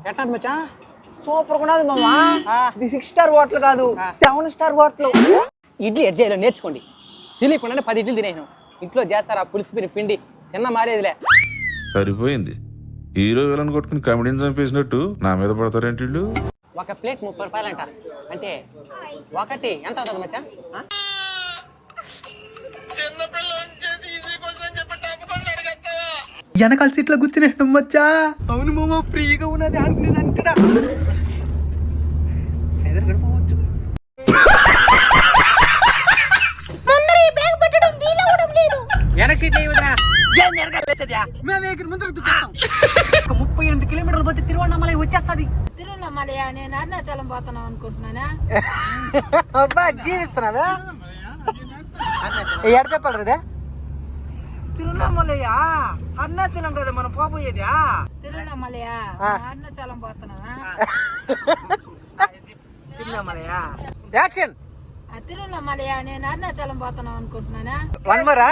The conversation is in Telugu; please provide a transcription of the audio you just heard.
ఎట్టది మచ్చా సూపర్ ఉన్నది మామా. ఇది 6 స్టార్ హోటల్ కాదు, 7 స్టార్ హోటల్. ఇడ్లీ ఎడ్ చేయాలో నేర్చుకోండి. తెలియకుండానే 10 ఇడ్లీ తినేసాను. ఇంట్లో చేస్తారు ఆ పులిసిపిరి పిండి తిన్న మారేదిలే. సరిపోయింది. హీరో విలన్ కొట్టుకుని కమెడీని చంపేసినట్టు నా మీద పడతారేంటి వీళ్ళు? ఒక ప్లేట్ 30 రూపాయలంట. అంటే ఒకటి ఎంత అవుతుంది మచ్చా? వెనకాల సీట్లో కూర్చుని మచ్చా. అవును మామ, ఫ్రీగా ఉన్నది అనుకునేదాన్ని ఇక్కడ ఎదురు గడిపోవచ్చు. వెనక సీట్ మేము ముందర దుఃఖిస్తాం. 38 కిలోమీటర్లు పోతే తిరువண்ணామలై వచ్చేస్తుంది. తిరువண்ணామలై నేను అరుణాచలం పోతున్నాం అనుకుంటున్నానా? అబ్బా జీవిస్తున్నావా? ఎడ చెప్పాలి రే? తిరువண்ணామలయ్యా, అరుణాచలం కదా మనం పోపోయేదా? తిరువண்ணామలయ్యా, అరుణాచలం పోతున్నావా? తిరువண்ணామలయ్యా యాక్షన్. తిరువண்ணామలయ్యా నేను అరుణాచలం పోతున్నాం అనుకుంటున్నానా? వన్ మరా.